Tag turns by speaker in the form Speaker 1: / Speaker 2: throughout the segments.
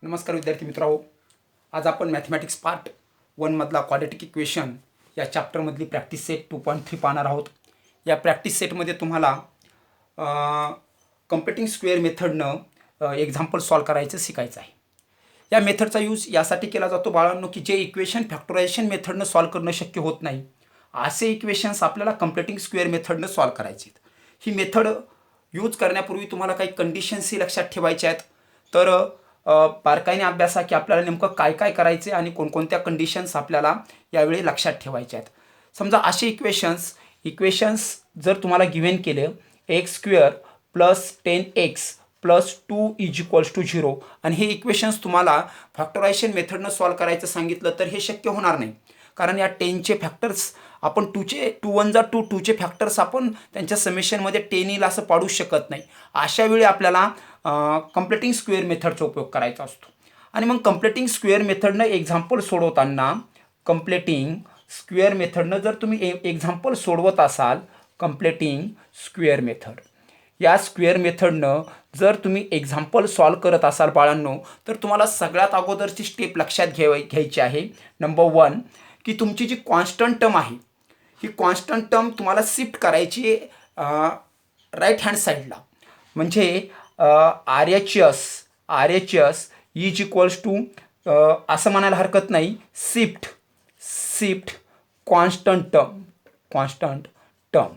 Speaker 1: नमस्कार विद्यार्थी मित्रांनो, आज आपण मॅथमॅटिक्स पार्ट 1 मधला क्वाड्रॅटिक इक्वेशन या चॅप्टरमधली प्रॅक्टिस सेट 2.3 पाहणार आहोत. या प्रॅक्टिस सेटमध्ये तुम्हाला कम्प्युटिंग स्क्वेअर मेथडनं एक्झाम्पल सॉल्व करायचं शिकायचं आहे. या मेथडचा यूज यासाठी केला जातो बाळांनो की जे इक्वेशन फॅक्टरायझेशन मेथडनं सॉल्व करणं शक्य होत नाही असे इक्वेशन्स आपल्याला कम्प्युटिंग स्क्वेअर मेथडनं सॉल्व करायचे आहेत. ही मेथड यूज करण्यापूर्वी तुम्हाला काही कंडिशन्सही लक्षात ठेवायच्या आहेत. तर बारकाईने अभ्यासा की आपल्याला नेमकं काय काय करायचे आणि कोणकोणत्या कंडिशन्स आपल्याला यावेळी लक्षात ठेवायच्या आहेत. समजा असे इक्वेशन्स जर तुम्हाला गिव्हन केले x square plus 10x plus 2 is equals to 0 आणि हे इक्वेशन्स तुम्हाला फॅक्टरायझेशन मेथडनं सॉल्व करायचं सांगितलं तर हे शक्य होणार नाही. कारण या 10चे फॅक्टर्स आपण 2 1 जा 2 2चे फॅक्टर्स आपण त्यांच्या समेशनमध्ये 10 येईल असं पाडू शकत नाही. अशा वेळी आपल्याला कम्प्युटिंग स्क्वेअर मेथडचा उपयोग करायचा असतो. आणि मग कम्प्युटिंग स्क्वेअर मेथडनं एक्झाम्पल सोडवताना कम्प्युटिंग स्क्वेअर मेथडनं जर तुम्ही एक्झाम्पल सोडवत असाल कम्प्युटिंग स्क्वेअर मेथड या स्क्वेअर मेथडनं जर तुम्ही एक्झाम्पल सॉल्व करत असाल बाळांनो तर तुम्हाला सगळ्यात अगोदरची स्टेप लक्षात घ्यायची आहे. नंबर 1 की तुमची जी कॉन्स्टंट टर्म आहे ही कॉन्स्टंट टर्म तुम्हाला शिफ्ट करायची राईट हँड साईडला. म्हणजे R H S is equals to असं म्हणायला हरकत नाही शिफ्ट कॉन्स्टंट टर्म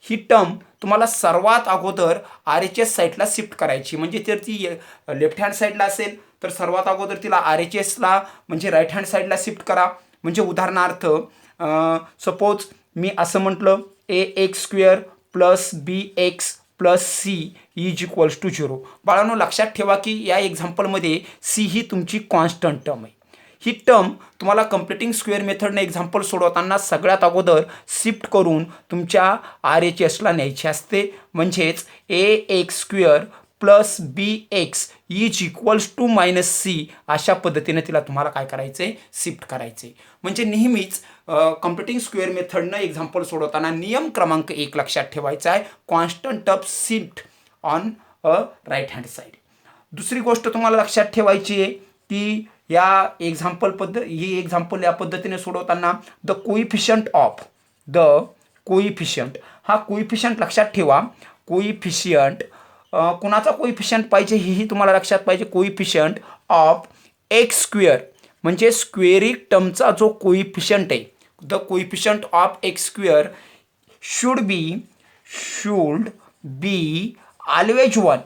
Speaker 1: ही टर्म तुम्हाला सर्वात अगोदर आर एच एस साईडला शिफ्ट करायची. म्हणजे जर ती लेफ्ट हँड साईडला असेल तर सर्वात अगोदर तिला आर एच एसला म्हणजे राईट हँड साईडला शिफ्ट करा. म्हणजे उदाहरणार्थ सपोज मी असं म्हटलं A X square plus B X plus C is equals to 0. बाळांनो लक्षात ठेवा की या एक्झाम्पलमध्ये सी ही तुमची कॉन्स्टंट टर्म आहे. ही टर्म तुम्हाला कम्प्युटिंग स्क्वेअर मेथडने एक्झाम्पल सोडवताना सगळ्यात अगोदर शिफ्ट करून तुमच्या आर एच एसला न्यायची असते. म्हणजेच A X square plus B X is equals to minus C अशा पद्धतीने तिला तुम्हाला काय करायचं आहे शिफ्ट करायचं आहे. म्हणजे नेहमीच कम्प्युटिंग स्क्वेअर मेथडनं एक्झाम्पल सोडवताना नियम क्रमांक 1 लक्षात ठेवायचा आहे constant term shift on a right hand side. दुसरी गोष्ट तुम्हाला लक्षात ठेवायची आहे की या ही एक्झाम्पल या पद्धतीने सोडवताना द कोइफिशियंट हा कोइफिशियंट लक्षात ठेवा. कोइफिशियंट कुणाचा कोइफिशियंट पाहिजे हेही तुम्हाला लक्षात पाहिजे. कोइफिशियंट ऑफ एक्स स्क्वेअर म्हणजे स्क्वेअरिक टर्मचा जो कोइफिशियंट आहे the coefficient of X square should be always 1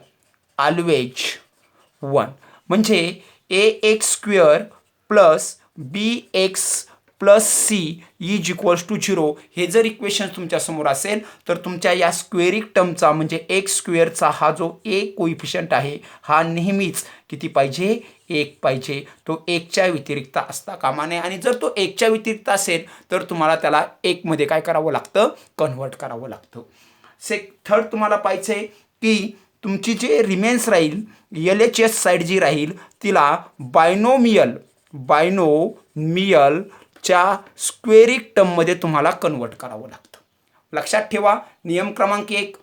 Speaker 1: म्हणजे A X square plus B X plus C is equals to 0 हे जर इक्वेशन तुमच्यासमोर असेल तर तुमच्या या स्क्वेअरिक टर्मचा म्हणजे एक्स स्क्वेअरचा हा जो एक कोइफिशियंट आहे हा नेहमीच किती पाहिजे 1 पाहिजे. तो 1च्या व्यतिरिक्त असता कामा नये. आणि जर तो 1च्या व्यतिरिक्त असेल तर तुम्हाला त्याला 1 मध्ये काय करावं लागतं कन्व्हर्ट करावं लागतं. थर्ड तुम्हाला पाहिजे की तुमची जे रिमेन्स राहील एल एच एस साईड जी राहील तिला बायनोमियलच्या स्क्वेअरिक टर्ममध्ये तुम्हाला कन्वर्ट करावं लागतं. लक्षात ठेवा नियम क्रमांक 1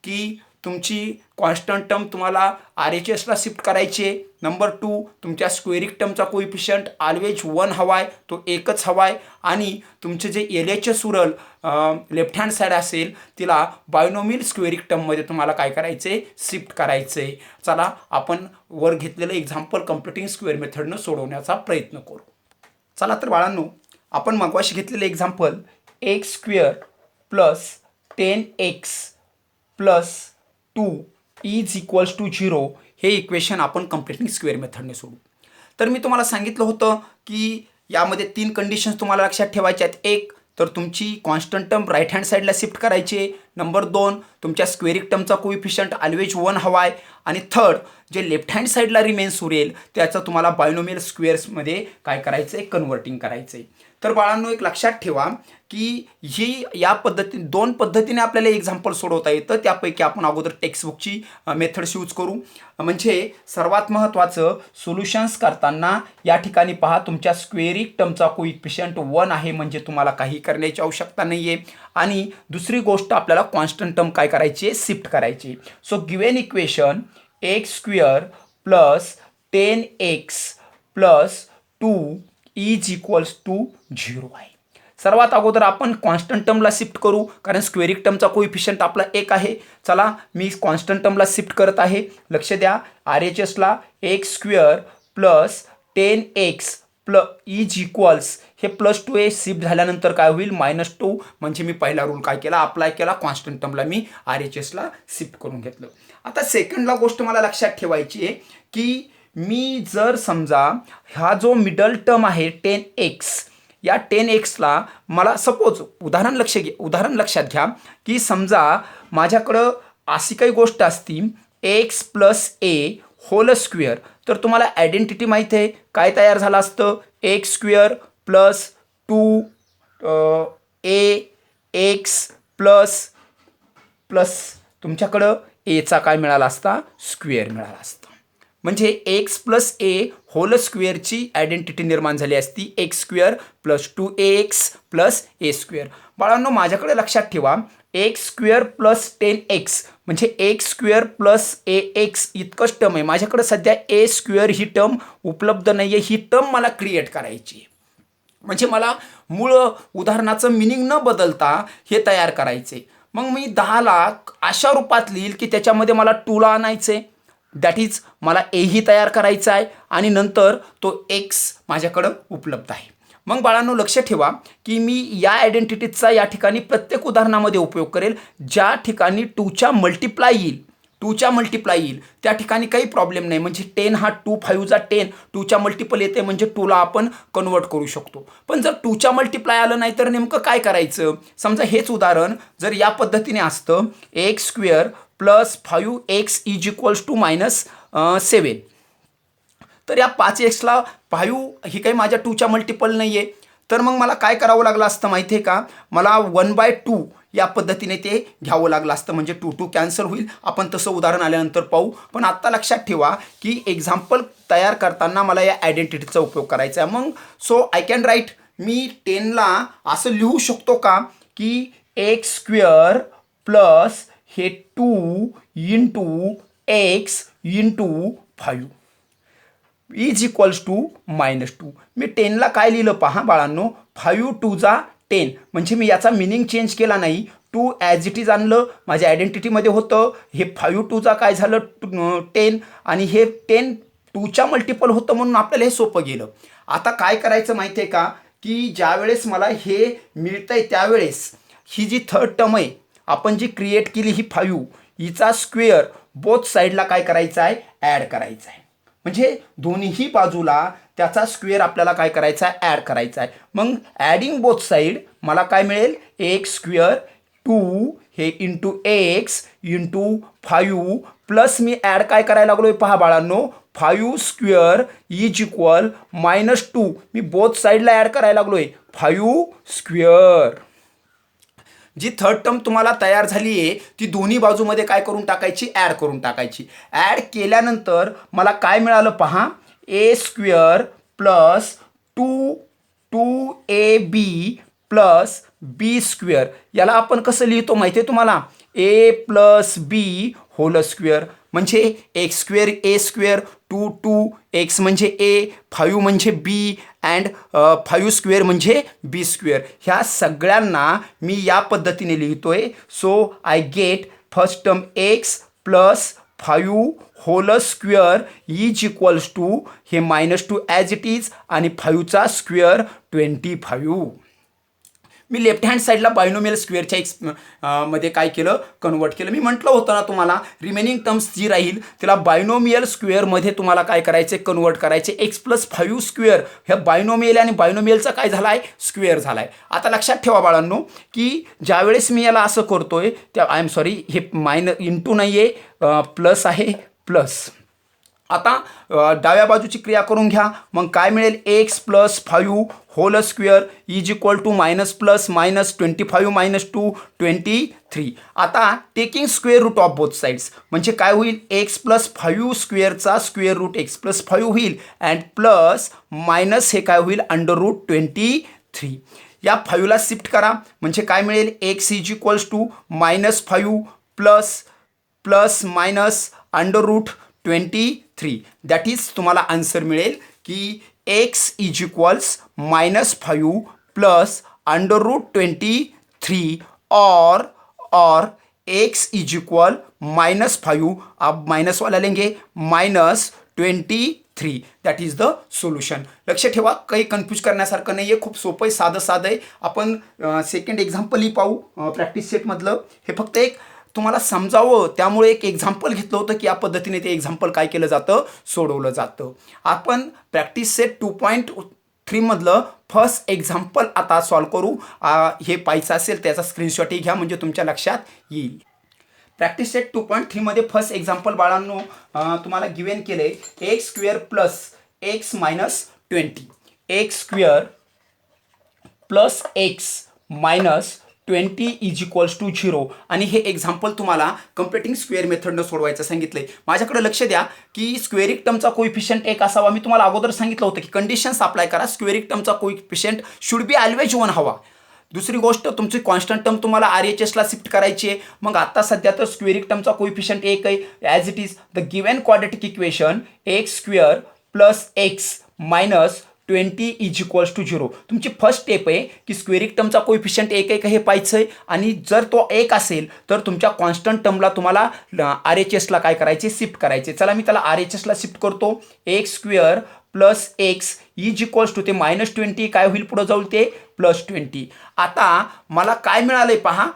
Speaker 1: की तुमची कॉन्स्टंट टर्म तुम्हाला आर एच एसला शिफ्ट करायची आहे. नंबर 2 तुमच्या स्क्वेअरिक टर्मचा कोइफिशियंट ऑलवेज 1 हवा आहे तो 1च हवा आहे. आणि तुमचे जे एल एच एस उरल लेफ्ट हँड साईड असेल तिला बायनोमियल स्क्वेअरिक टर्ममध्ये तुम्हाला काय करायचं आहे शिफ्ट करायचं आहे. चला आपण वर घेतलेलं एक्झाम्पल कम्प्युटिंग स्क्वेअर मेथडनं सोडवण्याचा प्रयत्न करू. चला तर बाळांनो आपण मगाशी घेतलेलं example x square plus 10x plus 2 is equals to 0 हे इक्वेशन आपण कम्प्युटिंग स्क्वेअर मेथडने सोडू. तर मी तुम्हाला सांगितलं होतं की यामध्ये 3 कंडिशन्स तुम्हाला लक्षात ठेवायच्या आहेत. 1 तर तुमची कॉन्स्टंट टर्म राईट हँड साईडला शिफ्ट करायची आहे. नंबर 2 तुमच्या स्क्वेअरिक टर्मचा कोइफिशियंट ऑलवेज 1 हवा आहे. आणि थर्ड जे लेफ्ट हँड साईडला रिमेन्स उरेल त्याचं तुम्हाला बायनोमियल स्क्वेअर्समध्ये काय करायचं आहे कन्व्हर्टिंग करायचं आहे. तर बाळांनो एक लक्षात ठेवा की ही या पद्धतीने 2 पद्धतीने आपल्याला एक्झाम्पल सोडवता येतं. त्यापैकी आपण अगोदर टेक्स्टबुकची मेथड्स यूज करू. म्हणजे सर्वात महत्त्वाचं सोल्युशन्स करताना या ठिकाणी पहा तुमच्या स्क्वेअरिक टर्मचा कोइफिशियंट 1 आहे म्हणजे तुम्हाला काही करण्याची आवश्यकता नाही आहे. आणि दुसरी गोष्ट आपल्याला कॉन्स्टंट टर्म काय करायची आहे शिफ्ट करायची. So given equation x square plus 10x plus 2 is equals to 0 आहे. सर्वात अगोदर आपण कॉन्स्टंट टर्मला शिफ्ट करू, कारण स्क्वेअरिक टर्मचा कोइफिशियंट आपला 1 आहे. चला मी कॉन्स्टंट टर्मला शिफ्ट करत आहे. लक्ष द्या, RHSला X square plus 10x is equals हे +2 शिफ्ट झाल्यानंतर काय होईल -2. म्हणजे मी पहिला रूल काय केला, अप्लाय केला, कॉन्स्टंट टर्मला मी RHSला शिफ्ट करून घेतलं. आता सेकंडला गोष्ट मला लक्षात ठेवायची आहे की मी जर समजा हा जो मिडल टर्म आहे 10x, या 10xला मला सपोज उदाहरण लक्षात घ्या की समजा माझ्याकडं अशी काही गोष्ट असती x plus A hole square, तर तुम्हाला आयडेंटिटी माहिती आहे काय तयार झालं असतं, x square plus 2ax plus तुमच्याकडं एचा काय मिळाला असता, स्क्वेअर मिळाला असता. म्हणजे एक्स प्लस ए होल स्क्वेअरची आयडेंटिटी निर्माण झाली असती, X square plus 2ax plus A square. बाळांनो माझ्याकडे लक्षात ठेवा, एक्स स्क्वेअर प्लस 10x म्हणजे एक्स स्क्वेअर प्लस ax इतकंच टर्म आहे. माझ्याकडे सध्या ए स्क्वेअर ही टर्म उपलब्ध नाही आहे. ही टर्म मला क्रिएट करायची आहे. म्हणजे मला मूळ उदाहरणाचं मिनिंग न बदलता हे तयार करायचे. मग मी 10ला अशा रूपात लिहिल की त्याच्यामध्ये मला 2ला आणायचे, दॅट इज मला एही तयार करायचा आहे आणि नंतर तो एक्स माझ्याकडं उपलब्ध आहे. मग बाळांनो लक्ष ठेवा की मी या आयडेंटिटीचा या ठिकाणी प्रत्येक उदाहरणामध्ये उपयोग करेल. ज्या ठिकाणी 2च्या मल्टिप्लाय येईल त्या ठिकाणी काही प्रॉब्लेम नाही. म्हणजे 10 हा 2 5 10 2च्या मल्टिपल येते म्हणजे 2ला आपण कन्वर्ट करू शकतो. पण जर 2च्या मल्टिप्लाय आलं नाही तर नेमकं काय करायचं, समजा हेच उदाहरण जर या पद्धतीने असतं, x square plus 5x is equals to -7, तर या 5xला 5 ही काही माझ्या 2च्या मल्टिपल नाही आहे. तर मग मला काय करावं लागलं असतं माहिती आहे का, मला 1/2 या पद्धतीने ते घ्यावं लागलं असतं. म्हणजे 2 कॅन्सल होईल. आपण तसं उदाहरण आल्यानंतर पाहू. पण आत्ता लक्षात ठेवा की एक्झाम्पल तयार करताना मला या आयडेंटिटीचा उपयोग करायचा आहे. मग सो आय कॅन राईट, मी 10ला असं लिहू शकतो का की एक्स स्क्वेअर प्लस हे 2 into x into 5 is equals to -2. मी 10ला काय लिहिलं पहा बाळांनो, 5 2 जा 10. म्हणजे मी याचा मिनिंग चेंज केला नाही, 2 ॲज इट इज आणलं. माझ्या आयडेंटिटीमध्ये होतं हे 5 2 जा काय झालं 10 आणि हे 10 2च्या मल्टिपल होतं म्हणून आपल्याला हे सोपं गेलं. आता काय करायचं माहिती आहे का की ज्यावेळेस मला हे मिळतंय त्यावेळेस ही जी थर्ड टर्म आहे आपण जी क्रिएट केली ही 5 हिचा स्क्वेअर बोथ साईडला काय करायचा आहे, ॲड करायचा आहे. म्हणजे दोन्ही बाजूला त्याचा स्क्वेअर आपल्याला काय करायचा आहे, ॲड करायचा आहे. मग ॲडिंग बोथ साईड मला काय मिळेल, एक्स स्क्वेअर 2 हे इंटू एक्स इंटू 5 प्लस मी ॲड काय करायला लागलो आहे पहा बाळांनो, 5 square is equal -2. Me both साईडला ॲड करायला लागलो आहे 5 स्क्वेअर. जी थर्ड टर्म तुम्हाला तयार झाली आहे ती दोन्ही बाजूमध्ये काय करून टाकायची, ॲड करून टाकायची. ॲड केल्यानंतर मला काय मिळालं पहा, ए स्क्वेअर प्लस 2ab प्लस बी स्क्वेअर. याला आपण कसं लिहितो माहिती आहे तुम्हाला, ए प्लस बी होल स्क्वेअर. म्हणजे एक्स स्क्वेअर ए स्क्वेअर 2 एक्स म्हणजे ए, 5 म्हणजे बी अँड 5 स्क्वेअर म्हणजे बी स्क्वेअर. ह्या सगळ्यांना मी या पद्धतीने लिहितोय. So I get first term x plus 5 whole square is equals to हे -2 ॲज इट इज आणि 5चा स्क्वेअर 25. मी लेफ्ट हँड साईडला बायनोमियल स्क्वेअरच्या मध्ये काय केलं, कन्वर्ट केलं. मी म्हटलं होतं ना तुम्हाला रिमेनिंग टर्म्स जी राहील त्याला बायनोमियल स्क्वेअरमध्ये तुम्हाला काय करायचे, कन्वर्ट करायचे. एक्स प्लस 5 स्क्वेअर ह्या बायनोमियल आणि बायनोमियलचा काय झाला आहे, स्क्वेअर झाला आहे. आता लक्षात ठेवा बाळांनो की ज्यावेळेस मी याला असं करतोय त्या आय एम सॉरी हे इंटू नाही आहे, प्लस आहे प्लस. आता डाव्या बाजूची क्रिया करून घ्या. मग काय मिळेल, X plus 5 whole square is equal to -+- -25 -2 23. आता taking square root of both sides म्हणजे काय होईल, एक्स प्लस 5 स्क्वेअरचा स्क्वेअर रूट एक्स प्लस 5 होईल अँड प्लस मायनस हे काय होईल √23. या 5ला शिफ्ट करा म्हणजे काय मिळेल, x is equals to -5 plus minus √23 3. That is तुम्हाला आन्सर मिळेल की x इज इक्वल्स -5 प्लस √23 और x इज इक्वल -5, आप माइनस वाला लेंगे -23. That is the solution. लक्ष ठेवा, काही कन्फ्यूज करण्यासारखं नाही आहे, खूप सोपं आहे, साधं आहे. आपण सेकंड एक्झाम्पलही पाहू प्रॅक्टिस सेटमधलं. हे फक्त एक तुम्हाला समजावं त्यामुळे एक एक्झाम्पल घेतलं होतं की या पद्धतीने ते एक्झाम्पल काय केलं जातं, सोडवलं जातं. आपण प्रॅक्टिस सेट 2.3 मधलं फर्स्ट एक्झाम्पल आता सॉल्व करू. हे पाहायचं असेल त्याचा स्क्रीनशॉटही घ्या म्हणजे तुमच्या लक्षात येईल. प्रॅक्टिस सेट 2.3 मध्ये फर्स्ट एक्झाम्पल बाळांनो तुम्हाला गिव्हन केले x² plus x minus 20, x² plus x minus 20 is equals to 0. आणि हे एक्झाम्पल तुम्हाला कम्प्युटिंग स्क्वेअर मेथडनं सोडवायचं सांगितलंय. माझ्याकडे लक्ष द्या की स्क्वेअरिक टर्मचा कोइफिशियंट 1 असावा. मी तुम्हाला अगोदर सांगितलं होतं की कंडिशन्स अप्लाय करा, स्क्वेअरिक टर्मचा कोइफिशियंट शुड बी ऑलवेज 1 हवा. दुसरी गोष्ट, तुमची कॉन्स्टंट टर्म तुम्हाला RHSला शिफ्ट करायची आहे. मग आता सध्या तर स्क्वेअरिक टर्मचा कोइफिशियंट 1 आहे. As it is the given quadratic equation x² plus x minus 20 is equals to 0. तुमची फर्स्ट स्टेप आहे की स्क्वेअरिक टर्मचा कोइफिशियंट 1 आहे का हे पाहायचं आहे. आणि जर तो 1 असेल तर तुमच्या कॉन्स्टंट टर्मला तुम्हाला RHSला काय करायचे, शिफ्ट करायचे. चला मी त्याला RHSला शिफ्ट करतो. x² plus x is equals to ते -20 काय होईल पुढे जाऊ ते +20. आता मला काय मिळालंय पहा,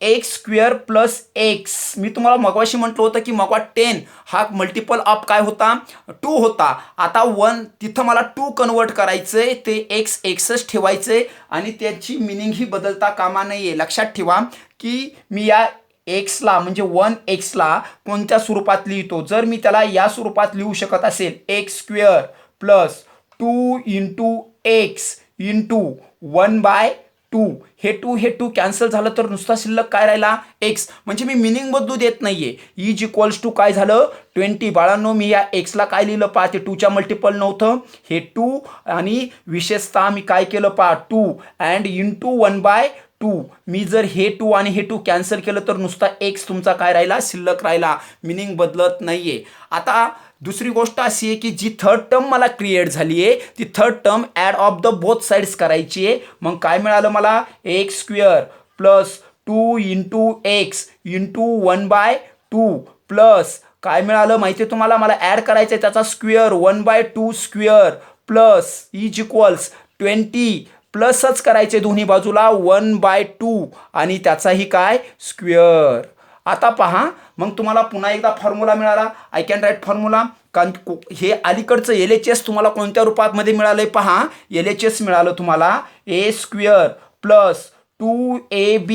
Speaker 1: x² प्लस x. मी तुम्हाला मगाशी म्हटलं होतं की मग 10 हा मल्टिपल ऑफ काय होता, 2 होता. आता 1 तिथं मला 2 कन्वर्ट करायचंय, ते xच ठेवायचंय आणि त्याची मिनिंग ही बदलता कामा नाहीये. लक्षात ठेवा की मी या एक्सला म्हणजे 1x कोणत्या स्वरूपात लिहितो. जर मी त्याला या स्वरूपात लिहू शकत असेल x² plus 2 into x into 1/2, हे 2 कॅन्सल झालं तर नुसता शिल्लक काय राहिला x. म्हणजे मी मिनिंग बदलू देत नाहीये. इज इक्वल्स टू काय झालं 20. बाळांनो मी या एक्सला काय लिहिलं पहा, ते 2च्या मल्टिपल नव्हतं, हे 2 आणि विशेषतः मी काय केलं पहा 2 अँड इंटू 1/2. मी जर हे 2 आणि हे 2 कॅन्सल केलं तर नुसता x तुमचा काय राहिला, शिल्लक राहिला, मिनिंग बदलत नाहीये. आता दुसरी गोष्ट अशी आहे की जी थर्ड टर्म मला क्रिएट झाली आहे ती third term add of the both sides करायची आहे. मग काय मिळालं मला, x² plus 2 into x into 1/2 plus काय मिळालं माहिती आहे तुम्हाला, मला ॲड करायचं आहे त्याचा square 1/2 square plus is equals 20 प्लसच करायचे दोन्ही बाजूला 1/2 आणि त्याचाही काय स्क्वेअर. आता पहा मग तुम्हाला पुन्हा एकदा फॉर्म्युला मिळाला. I can write formula. कारण हे अलीकडचं LHS तुम्हाला कोणत्या रूपात मध्ये मिळालंय पहा, LHS मिळालं तुम्हाला a² plus 2ab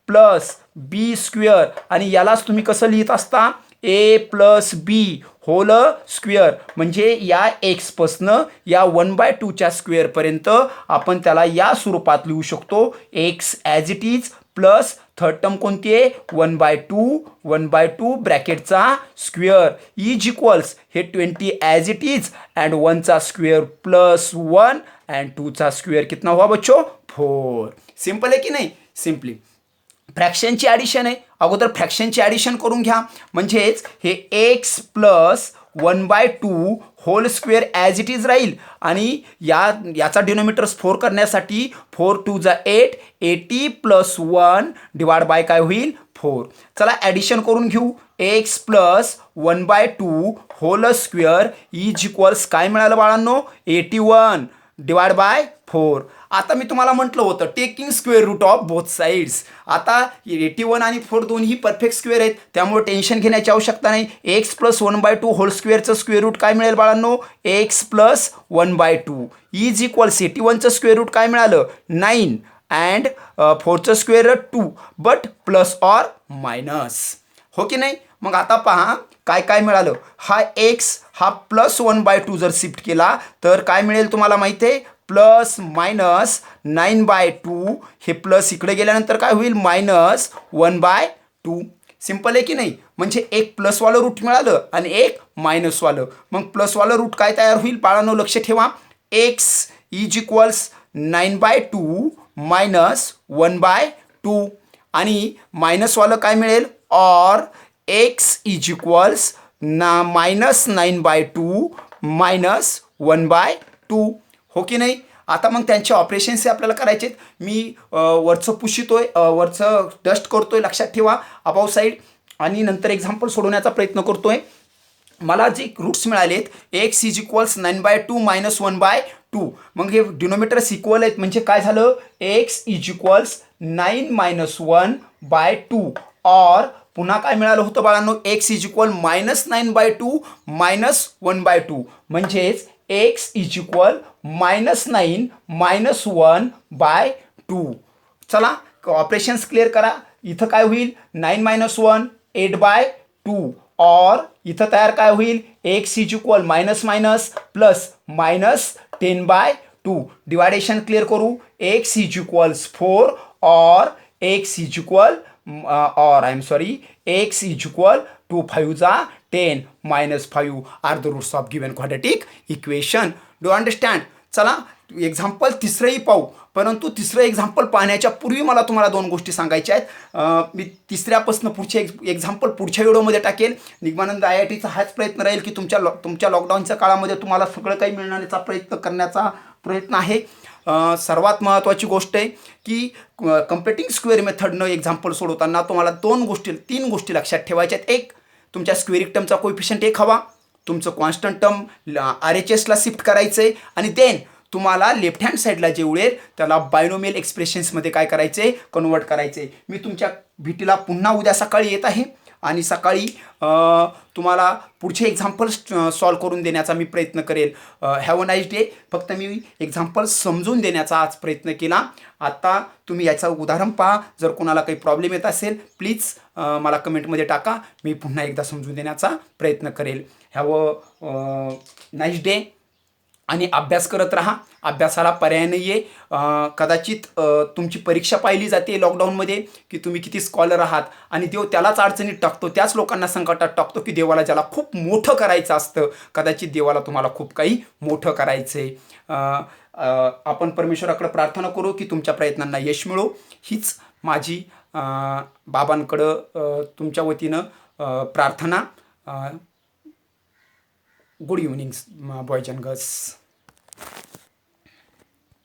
Speaker 1: plus b² आणि यालाच तुम्ही कसं लिहित असता, a plus b whole square. म्हणजे या x पासनं या 1/2च्या स्क्वेअरपर्यंत आपण त्याला या स्वरूपात लिहू शकतो, x as it is plus third term कोणती आहे 1/2 ब्रॅकेटचा स्क्वेअर इज इक्वल्स हे 20 ॲज इट इज अँड 1चा स्क्वेअर प्लस 1 अँड 2चा स्क्वेअर कितना हुआ बच्चो 4. सिंपल आहे की नाही, सिम्पली. फ्रॅक्शनची ॲडिशन आहे, अगोदर फ्रॅक्शनची ॲडिशन करून घ्या. म्हणजेच हे x plus 1/2 whole square as it is राहील आणि याचा डिनोमिनेटर्स 4 करण्यासाठी 4 2 जा 8, 80 प्लस 1 डिवाइड बाय काय होईल 4. चला ॲडिशन करून घेऊ. x plus 1/2 whole square is equals काय मिळालं बाळांनो 81 डिवाइड बाय 4. आता मी तुम्हाला म्हटलं होतं taking square root of both sides. आता 81 आणि 4 दोन्ही परफेक्ट स्क्वेअर आहेत त्यामुळे टेन्शन घेण्याची आवश्यकता नाही. x प्लस 1/2 होल स्क्वेअरचं स्क्वेअर रूट काय मिळेल बाळांनो, x प्लस 1/2 इज इक्वल्स 81चं स्क्वेअर रूट काय मिळालं 9 अँड 4चं square root 2 but plus or minus, हो की नाही. मग आता पहा काय काय मिळालं, हा x हा प्लस 1/2 जर शिफ्ट केला तर काय मिळेल तुम्हाला माहिती आहे, प्लस मायनस 9/2. हे प्लस इकडे गेल्यानंतर काय होईल मायनस 1/2. सिंपल आहे की नाही. म्हणजे एक प्लसवालं रूट मिळालं आणि एक मायनसवालं. मग प्लसवालं रूट काय तयार होईल बाळांनो लक्ष ठेवा, x इज इक्वल्स 9/2 मायनस 1/2 आणि मायनसवालं काय मिळेल, और x इज इक्वल्स -9/2 -1/2 हो की नाही. आता मग त्यांचे ऑपरेशन्स आपल्याला करायचे आहेत. मी वरचं पुशितोय, वरचं डस्ट करतोय, लक्षात ठेवा अबाव साईड, आणि नंतर एक्झाम्पल सोडवण्याचा प्रयत्न करतोय. मला जे रूट्स मिळालेत x इज इक्वल्स 9/2 -1/2. मग हे डिनोमिनेटर्स इक्वल आहेत म्हणजे काय झालं, x इज इक्वल्स 9 - 1/2. और पुन्हा काय मिळालं होतं बाळांनो, x इज इक्वल -9/2 -1/2 म्हणजेच x इज इक्वल -9 -1/2. चला ऑपरेशन्स क्लिअर करा. इथं काय होईल, 9 - 1 8/2. और इथं तयार काय होईल, x is equal minus minus plus -10/2. Division clear करू. x इज इक्वल्स 4 और x इज इक्वल और x इज इक्वल 2 5 जा 10 -5 are the roots of given quadratic equation. Do understand. चला एक्झाम्पल तिसरंही पाहू, परंतु तिसरं एक्झाम्पल पाहण्याच्या पूर्वी मला तुम्हाला दोन गोष्टी सांगायच्या आहेत. मी तिसऱ्यापासून पुढचे एक्झाम्पल पुढच्या व्हिडिओमध्ये टाकेल. निगमानंद IITचा हाच प्रयत्न राहील की तुमच्या लॉकडाऊनच्या काळामध्ये तुम्हाला सगळं काही मिळण्याचा प्रयत्न करण्याचा प्रयत्न आहे. सर्वात महत्त्वाची गोष्ट आहे की कम्प्युटिंग स्क्वेअर मेथडनं एक्झाम्पल सोडवताना तुम्हाला तीन गोष्टी लक्षात ठेवायच्या आहेत. एक, तुमच्या स्क्वेअर टर्मचा कोएफिशियंट 1 हवा, तुमचं कॉन्स्टंट टर्म RHSला शिफ्ट करायचं आहे, आणि देन तुम्हाला लेफ्ट हँड साईडला जे उडेल त्याला बायनोमियल एक्सप्रेशन्समध्ये काय करायचं आहे, कन्वर्ट करायचं आहे. मी तुमच्या भेटीला पुन्हा उद्या सकाळी येत आहे आणि सकाळी तुम्हाला पुढचे एक्झाम्पल्स सॉल्व करून देण्याचा मी प्रयत्न करेल. Have a nice day. फक्त मी एक्झाम्पल समजून देण्याचा आज प्रयत्न केला. आता तुम्ही याचं उदाहरण पहा. जर कोणाला काही प्रॉब्लेम येत असेल प्लीज मला कमेंटमध्ये टाका. मी पुन्हा एकदा समजून देण्याचा प्रयत्न करेल. Have a nice day. आणि अभ्यास करत राहा. अभ्यासाला पर्याय नाही आहे. कदाचित तुमची परीक्षा पाहिली जाते लॉकडाऊनमध्ये की तुम्ही किती स्कॉलर आहात, आणि देव त्यालाच अडचणीत टाकतो, त्याच लोकांना संकटात टाकतो की देवाला ज्याला खूप मोठं करायचं असतं. कदाचित देवाला तुम्हाला खूप काही मोठं करायचं आहे. आपण परमेश्वराकडे प्रार्थना करू की तुमच्या प्रयत्नांना यश मिळो. हीच माझी बाबांकडं तुमच्या वतीनं प्रार्थना. Good evening boys and girls.